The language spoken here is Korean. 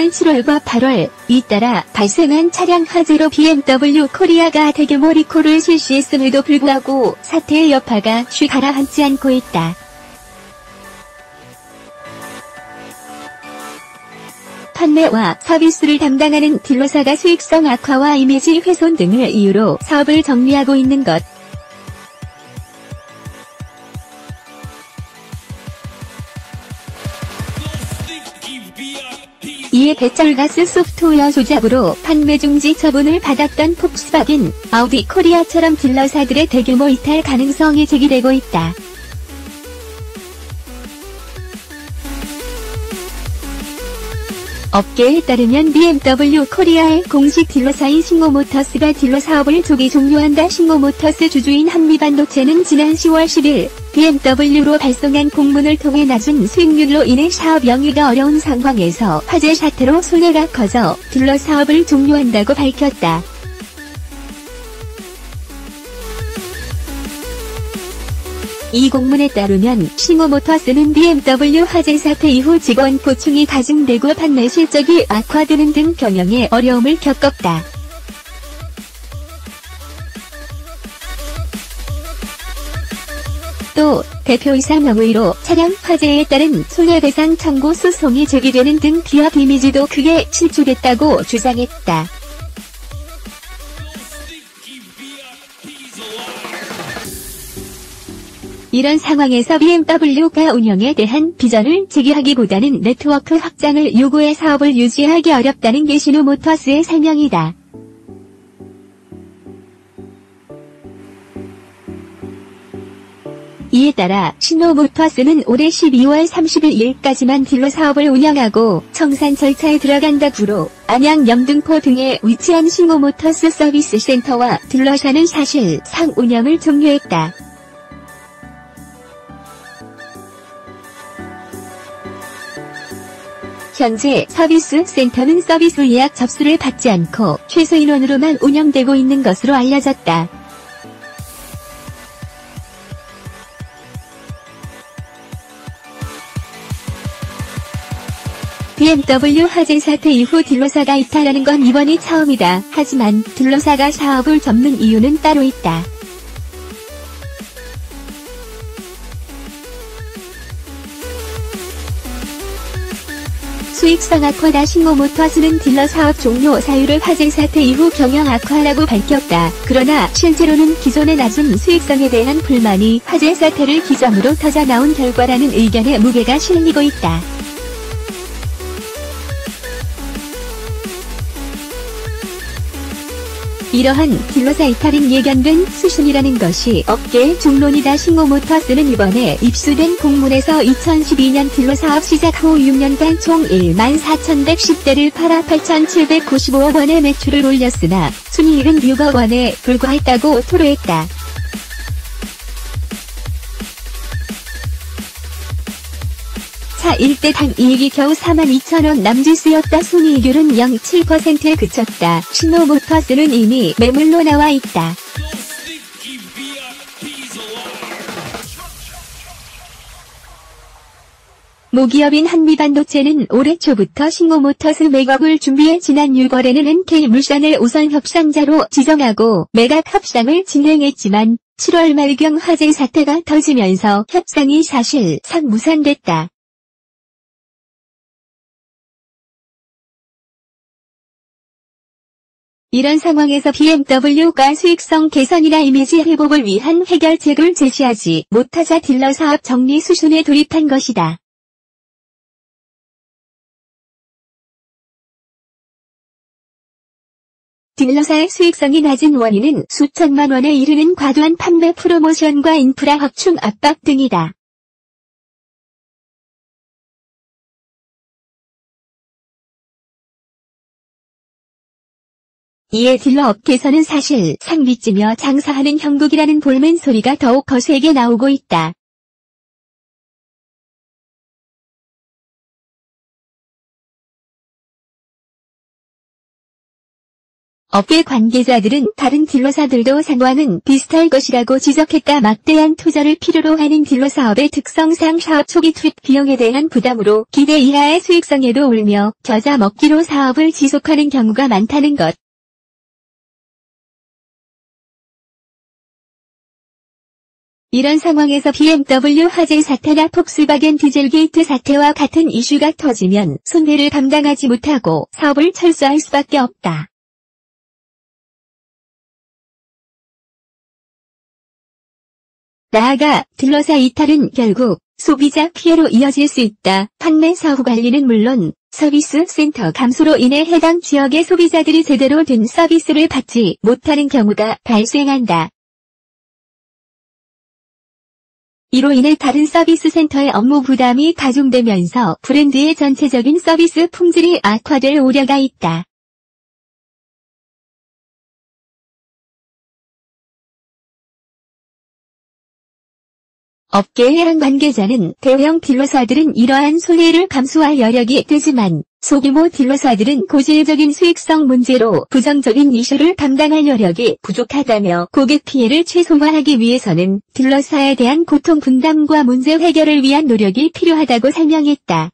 지난 7월과 8월, 잇따라 발생한 차량 화재로 BMW 코리아가 대규모 리콜을 실시했음에도 불구하고 사태의 여파가 쉬 가라앉지 않고 있다. 판매와 서비스를 담당하는 딜러사가 수익성 악화와 이미지 훼손 등을 이유로 사업을 정리하고 있는 것. 이에 배출가스 소프트웨어 조작으로 판매 중지 처분을 받았던 폭스바겐, 아우디 코리아처럼 딜러사들의 대규모 이탈 가능성이 제기되고 있다. 업계에 따르면 BMW 코리아의 공식 딜러사인 싱오모터스가 딜러 사업을 조기 종료한다. 싱오모터스 주주인 한미반도체는 지난 10월 10일 BMW로 발송한 공문을 통해 낮은 수익률로 인해 사업 영위가 어려운 상황에서 화재 사태로 손해가 커져 딜러 사업을 종료한다고 밝혔다. 이 공문에 따르면 싱오모터스는 BMW 화재 사태 이후 직원 고충이 가중되고 판매 실적이 악화되는 등 경영에 어려움을 겪었다. 또 대표이사 명의로 차량 화재에 따른 손해배상 청구 소송이 제기되는 등 기업 이미지도 크게 실추됐다고 주장했다. 이런 상황에서 BMW가 운영에 대한 비전을 제기하기보다는 네트워크 확장을 요구해 사업을 유지하기 어렵다는 게 싱오모터스의 설명이다. 이에 따라 싱오모터스는 올해 12월 31일까지만 딜러 사업을 운영하고 청산 절차에 들어간다구로 안양, 영등포 등에 위치한 싱오모터스 서비스 센터와 딜러사는 사실상 운영을 종료했다. 현재 서비스 센터는 서비스 예약 접수를 받지 않고 최소 인원으로만 운영되고 있는 것으로 알려졌다. BMW 화재 사태 이후 딜러사가 이탈하는 건 이번이 처음이다. 하지만 딜러사가 사업을 접는 이유는 따로 있다. 수익성 악화다. 싱오모터스는 딜러 사업 종료 사유를 화재 사태 이후 경영 악화라고 밝혔다. 그러나 실제로는 기존의 낮은 수익성에 대한 불만이 화재 사태를 기점으로 터져나온 결과라는 의견에 무게가 실리고 있다. 이러한 딜러사 이탈은 예견된 수순이라는 것이 업계의 중론이다. 싱오모터스는 이번에 입수된 공문에서 2012년 딜러 사업 시작 후 6년간 총 14,110대를 팔아 8,795억 원의 매출을 올렸으나 순이익은 6억 원에 불과했다고 토로했다. 차 1대당 이익이 겨우 42,000원 남짓이었다. 순이익률은 0.7%에 그쳤다. 싱오모터스는 이미 매물로 나와 있다. 모기업인 한미반도체는 올해 초부터 싱오모터스 매각을 준비해 지난 6월에는 NK물산을 우선 협상자로 지정하고 매각 협상을 진행했지만 7월 말경 화재 사태가 터지면서 협상이 사실상 무산됐다. 이런 상황에서 BMW가 수익성 개선이나 이미지 회복을 위한 해결책을 제시하지 못하자 딜러 사업 정리 수순에 돌입한 것이다. 딜러사의 수익성이 낮은 원인은 수천만 원에 이르는 과도한 판매 프로모션과 인프라 확충 압박 등이다. 이에 딜러 업계에서는 사실상 빚지며 장사하는 형국이라는 볼멘 소리가 더욱 거세게 나오고 있다. 업계 관계자들은 다른 딜러사들도 상황은 비슷할 것이라고 지적했다. 막대한 투자를 필요로 하는 딜러 사업의 특성상 사업 초기 투입 비용에 대한 부담으로 기대 이하의 수익성에도 오르며 겨자 먹기로 사업을 지속하는 경우가 많다는 것. 이런 상황에서 BMW 화재 사태나 폭스바겐 디젤게이트 사태와 같은 이슈가 터지면 손해를 감당하지 못하고 사업을 철수할 수밖에 없다. 나아가 딜러사 이탈은 결국 소비자 피해로 이어질 수 있다. 판매 사후 관리는 물론 서비스 센터 감소로 인해 해당 지역의 소비자들이 제대로 된 서비스를 받지 못하는 경우가 발생한다. 이로 인해 다른 서비스 센터의 업무 부담이 가중되면서 브랜드의 전체적인 서비스 품질이 악화될 우려가 있다. 업계의 한 관계자는 대형 딜러사들은 이러한 손해를 감수할 여력이 되지만 소규모 딜러사들은 고질적인 수익성 문제로 부정적인 이슈를 감당할 여력이 부족하다며 고객 피해를 최소화하기 위해서는 딜러사에 대한 고통 분담과 문제 해결을 위한 노력이 필요하다고 설명했다.